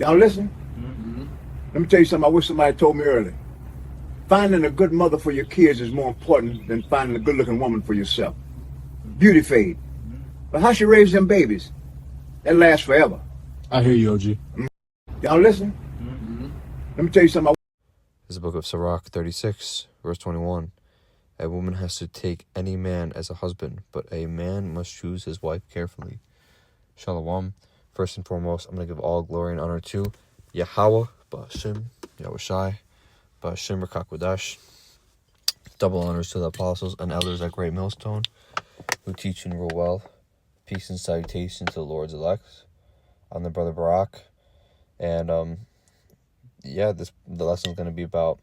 Y'all listen? Let me tell you something I wish somebody told me earlier. Finding a good mother for your kids is more important than finding a good-looking woman for yourself. Beauty fade. But how she raise them babies? That lasts forever. I hear you, OG. Y'all listen? Let me tell you something. This is the book of Sirach 36, verse 21. A woman has to take any man as a husband, but a man must choose his wife carefully. Shalom. First and foremost, I'm going to give all glory and honor to Yahweh, Ba'ashim, Yahushai, Ba'ashim Rakakwadash. Double honors to the apostles and elders at Great Millstone who teach and rule well. Peace and salutation to the Lord's elects. I'm the brother Barak. And, the lesson is going to be about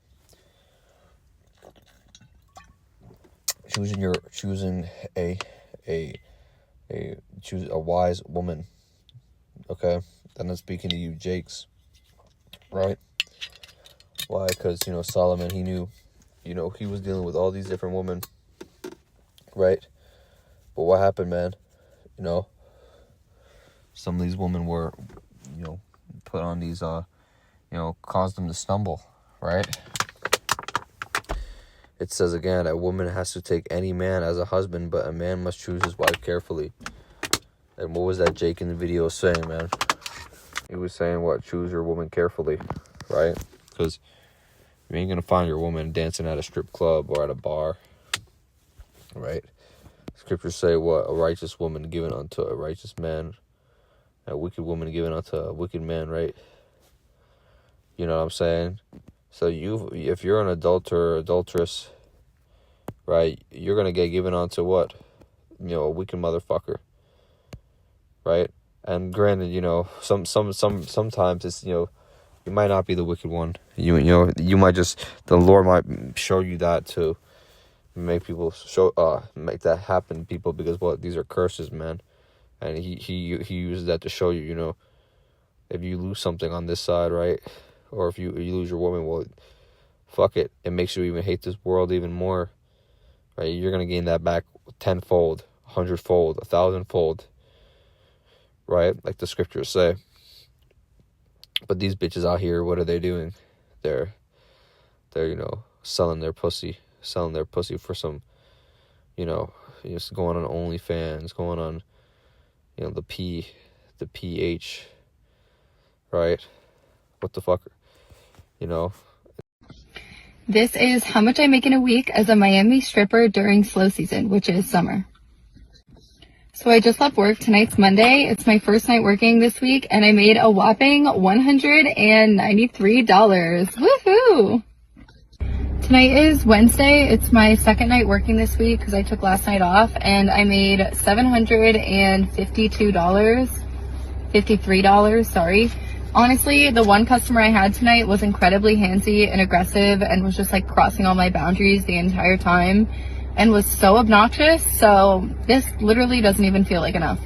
choosing a wise woman. Okay, then I'm speaking to you, Jakes. Right? Why? Because Solomon, he knew, he was dealing with all these different women. Right? But what happened, man? Some of these women were, put on these, caused them to stumble. Right? It says again, a woman has to take any man as a husband, but a man must choose his wife carefully. And what was that Jake in the video saying, man? He was saying, what? Choose your woman carefully, right? Because you ain't going to find your woman dancing at a strip club or at a bar, right? Scriptures say, what? A righteous woman given unto a righteous man, a wicked woman given unto a wicked man, right? You know what I'm saying? So if you're an adulterer or adulteress, right, you're going to get given onto what? A wicked motherfucker. Right? And granted, sometimes it's, you might not be the wicked one. You might just, the Lord might show you that to make people make that happen to people, because these are curses, man. And he uses that to show you, if you lose something on this side, right? Or if you lose your woman, well, fuck it. It makes you even hate this world even more, right? You're going to gain that back tenfold, 100-fold, 1,000-fold. Right? Like the scriptures say. But these bitches out here, what are they doing? They're selling their pussy for some, just going on OnlyFans, going on, the PH, right? What the fuck, This is how much I make in a week as a Miami stripper during slow season, which is summer. So I just left work. Tonight's Monday. It's my first night working this week, and I made a whopping $193. Woohoo! Tonight is Wednesday. It's my second night working this week because I took last night off, and I made $53, sorry. Honestly, the one customer I had tonight was incredibly handsy and aggressive and was just crossing all my boundaries the entire time, and was so obnoxious, so this literally doesn't even feel like enough.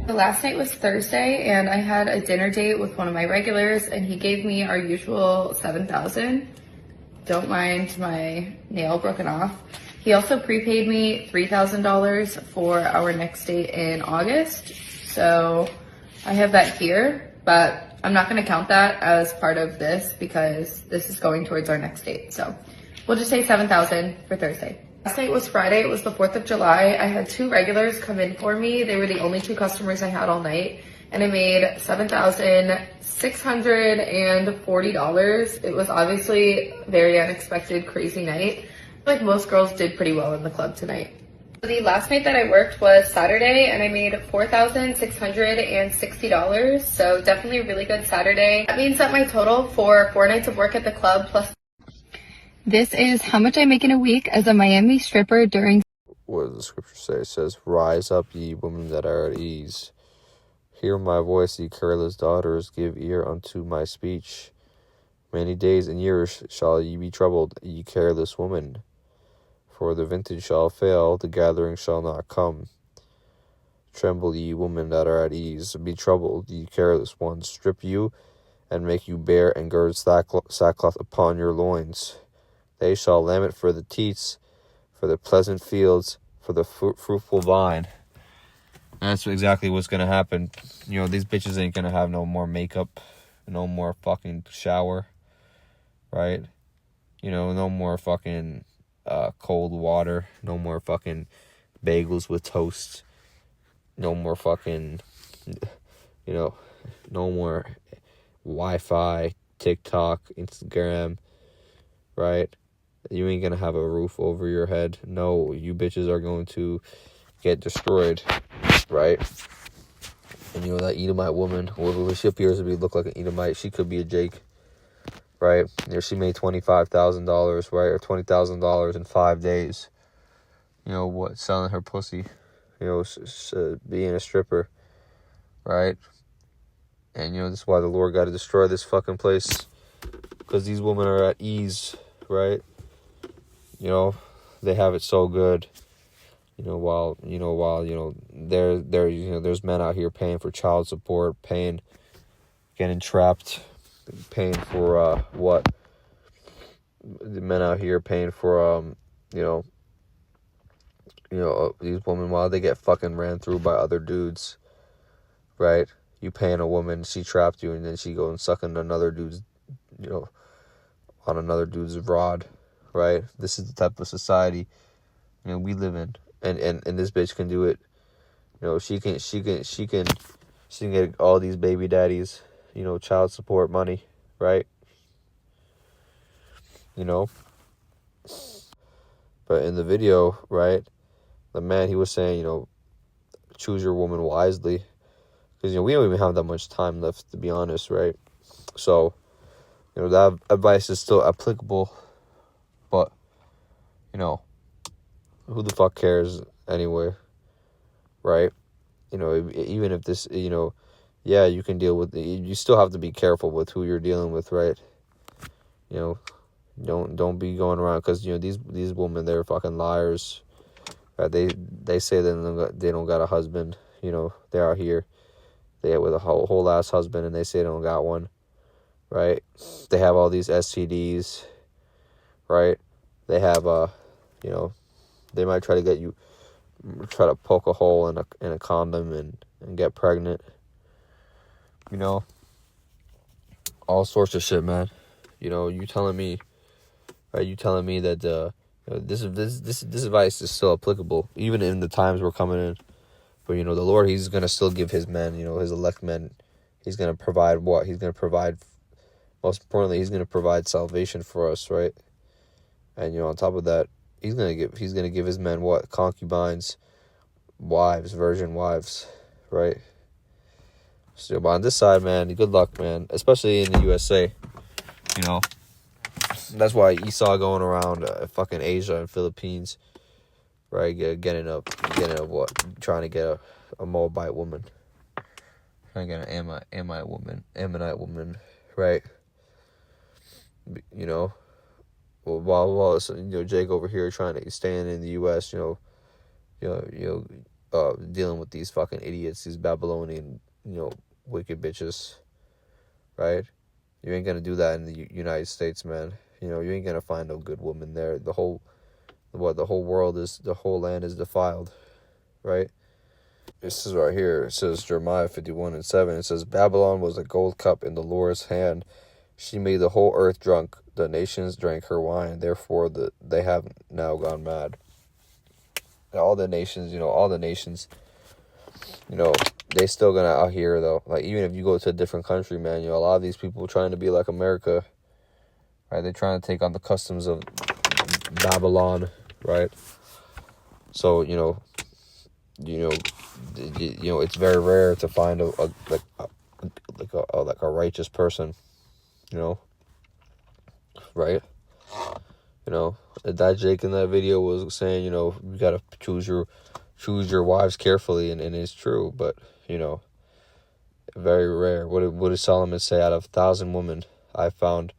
The last night was Thursday, and I had a dinner date with one of my regulars, and he gave me our usual $7,000. Don't mind my nail broken off. He also prepaid me $3,000 for our next date in August, so I have that here, but I'm not going to count that as part of this because this is going towards our next date, so we'll just say $7,000 for Thursday. Last night was Friday. It was the 4th of July. I had 2 regulars come in for me. They were the only 2 customers I had all night, and I made $7,640. It was obviously a very unexpected, crazy night. Like most girls did pretty well in the club tonight. The last night that I worked was Saturday, and I made $4,660. So definitely a really good Saturday. That means that my total for 4 nights of work at the club plus. This is how much I make in a week as a Miami stripper during. What does the scripture say? It says, "Rise up, ye women that are at ease. Hear my voice, ye careless daughters. Give ear unto my speech. Many days and years shall ye be troubled, ye careless women. For the vintage shall fail, the gathering shall not come. Tremble, ye women that are at ease. Be troubled, ye careless ones. Strip you, and make you bare, and gird sackcloth upon your loins. They shall lament for the teats, for the pleasant fields, for the fruitful vine." And that's exactly what's going to happen. These bitches ain't going to have no more makeup. No more fucking shower, right? You know, no more fucking cold water. No more fucking bagels with toast. No more fucking, you know, no more Wi-Fi, TikTok, Instagram, right? You ain't gonna have a roof over your head. No, you bitches are going to get destroyed, right? And you know, that Edomite woman, whoever she appears to be, look like an Edomite. She could be a Jake, right? You know, she made $25,000, right? Or $20,000 in 5 days. You know what? Selling her pussy. You know, being a stripper, right? And, you know, this is why the Lord got to destroy this fucking place. Because these women are at ease, right? You know, they have it so good. While there's men out here paying for child support, getting trapped, paying for, what? The men out here paying for, these women, while they get fucking ran through by other dudes, right? You paying a woman, she trapped you, and then she go and suck on another dude's, on another dude's rod, right? This is the type of society, we live in, and this bitch can do it. She can get all these baby daddies, child support money, right? But in the video, right, the man, he was saying, choose your woman wisely. Because, we don't even have that much time left, to be honest, right? So, that advice is still applicable. But, who the fuck cares anyway, right? Even if this, yeah, you can deal with it. You still have to be careful with who you're dealing with, right? Don't be going around, because, these women, they're fucking liars. Right? They say that they don't got a husband. They're out here. They with a whole ass husband, and they say they don't got one, right? They have all these STDs, right? They have they might try to get you, try to poke a hole in a condom and get pregnant, all sorts of shit, man. You telling me, right? You telling me that this advice is still applicable even in the times we're coming in. But, the Lord, he's going to still give his men, his elect men, he's going to provide what? He's going to provide, most importantly, he's going to provide salvation for us, right? And, on top of that, he's going to give his men what? Concubines, wives, virgin wives, right? So, but on this side, man, good luck, man, especially in the USA, That's why Esau going around fucking Asia and Philippines, right? Getting up what? Trying to get a Moabite woman. Trying to get an Ammonite woman, right? While Jake over here trying to stand in the U.S., dealing with these fucking idiots, these Babylonian, wicked bitches, right? You ain't gonna do that in the United States, man. You ain't gonna find no good woman there. The whole land is defiled, right? This is right here. It says Jeremiah 51:7. It says, Babylon was a gold cup in the Lord's hand. She made the whole earth drunk. The nations drank her wine. Therefore, they have now gone mad. All the nations, they still gonna out here, though. Like, even if you go to a different country, man, a lot of these people trying to be like America, right? They're trying to take on the customs of Babylon, right? So, it's very rare to find a righteous person, right? That Jake in that video was saying, you gotta choose your wives carefully, and it's true, but very rare. What did Solomon say? Out of 1,000 women, I found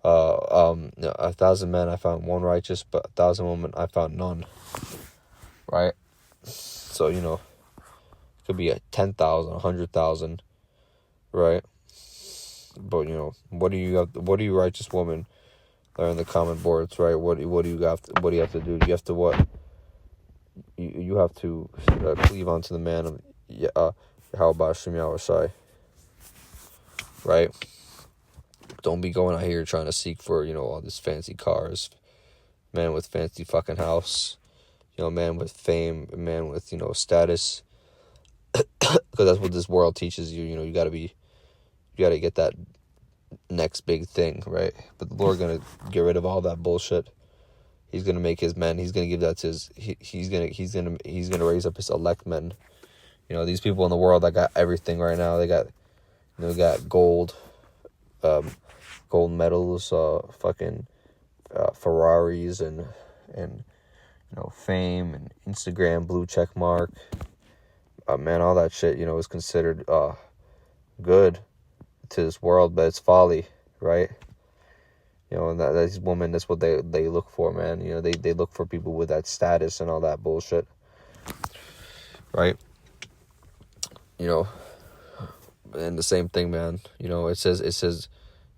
1,000 men, I found one righteous, but 1,000 women, I found none. Right? So, it could be 10,000, 100,000, right? But, what do you righteous women are in the comment boards, right? What do you have to do? You have to what? You have to cleave onto the man of Yahweh Shem Yahushai, right? Don't be going out here trying to seek for, you know, all these fancy cars, man with fancy fucking house, you know, man with fame, man with, you know, status. Because that's what this world teaches you. You know, you gotta get that next big thing, right? But the Lord gonna get rid of all that bullshit. He's gonna make his men. He's gonna give that to his. He's gonna raise up his elect men. You know, these people in the world that got everything right now. They got, you know, got gold medals, fucking Ferraris, and you know, fame and Instagram blue check mark. Man, all that shit, you know, is considered good to this world, but it's folly, right? You know, and these women, that's what they look for, man. You know, they look for people with that status and all that bullshit, right? You know, and the same thing, man. You know, it says,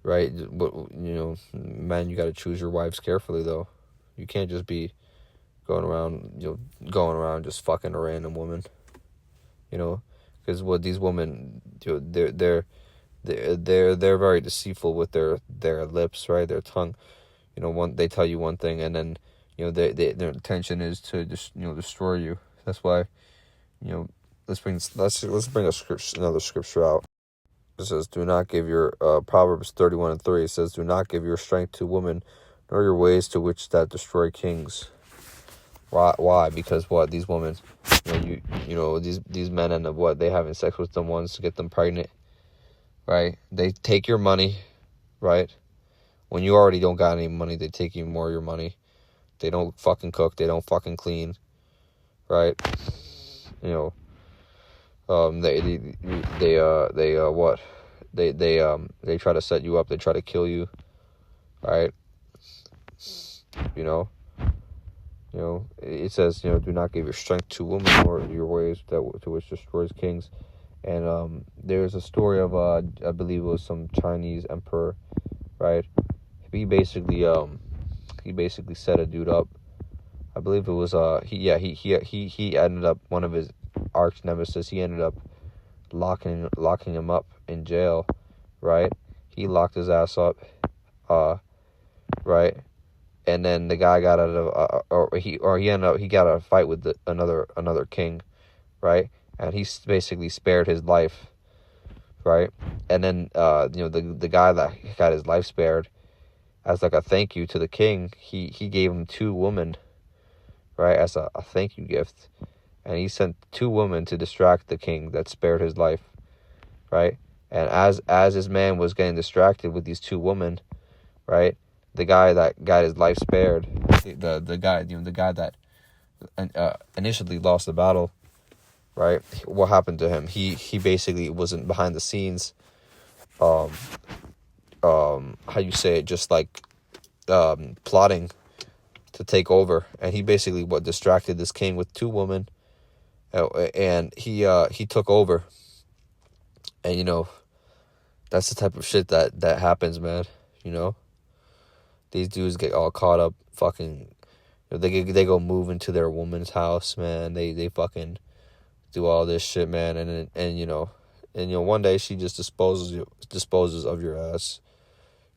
right? You know, man, you got to choose your wives carefully, though. You can't just be going around just fucking a random woman. You know, because what these women, you know, they're very deceitful with their lips, right? Their tongue. You know, they tell you one thing, and then, you know, their intention is to just, you know, destroy you. That's why, you know, let's bring another scripture out. It says, "Do not give your Proverbs 31:3." It says, "Do not give your strength to women, nor your ways to which that destroy kings." Why? Because what? These women, you know, these men end up what? They having sex with them once to get them pregnant, right? They take your money, right? When you already don't got any money, they take even more of your money. They don't fucking cook. They don't fucking clean, right? You know, they try to set you up. They try to kill you, right? You know, it says, you know, do not give your strength to women or your ways to which destroys kings. And there's a story of I believe it was some Chinese emperor, right? He basically set a dude up. I believe it was he ended up, one of his arch nemesis, he ended up locking him up in jail, right? He locked his ass up, right? And then the guy got out of he got a fight with another king, right? And he basically spared his life, right? And then you know, the guy that got his life spared, as like a thank you to the king, he gave him 2 women, right, as a thank you gift. And he sent 2 women to distract the king that spared his life, right? And as his man was getting distracted with these 2 women, right, the guy that got his life spared, the guy that initially lost the battle, right? What happened to him? He basically wasn't behind the scenes. How you say it? Just like plotting to take over, and he basically distracted this king with 2 women, and he took over. And you know, that's the type of shit that happens, man. You know, these dudes get all caught up, fucking. You know, they go move into their woman's house, man. They fucking do all this shit, man. And you know, one day she just disposes of your ass.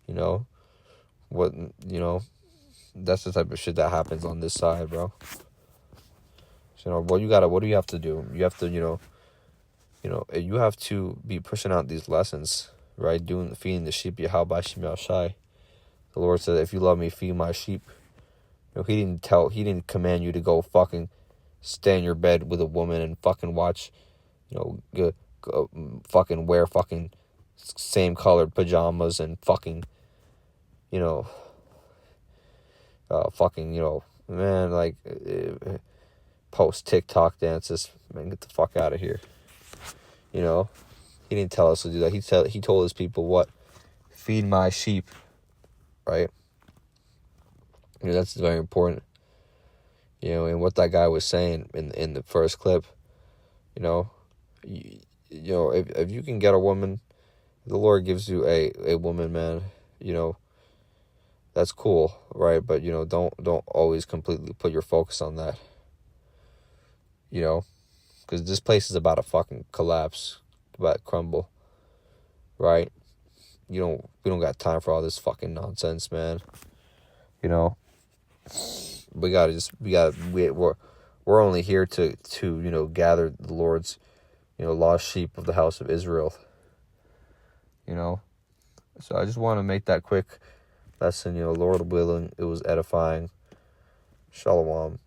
You know, that's the type of shit that happens on this side, bro. So, you know, what do you have to do? You have to, you have to be pushing out these lessons, right? Feeding the sheep, Yahweh Shem Shai. The Lord said, if you love me, feed my sheep. You know, he didn't command you to go fucking stay in your bed with a woman and fucking watch, you know, go fucking wear fucking same colored pajamas and fucking, you know, fucking, you know, man, like, post TikTok dances. Man, get the fuck out of here. You know, he didn't tell us to do that. He told his people what? Feed my sheep, right? You know, that's very important. You know, and what that guy was saying in the first clip, you know, if you can get a woman, if the Lord gives you a woman, man, you know, that's cool, right? But, you know, don't always completely put your focus on that. You know, because this place is about to fucking collapse, about to crumble, right? we don't got time for all this fucking nonsense, man. You know, we're only here to gather the Lord's, lost sheep of the house of Israel. So I just want to make that quick lesson. Lord willing, it was edifying. Shalom.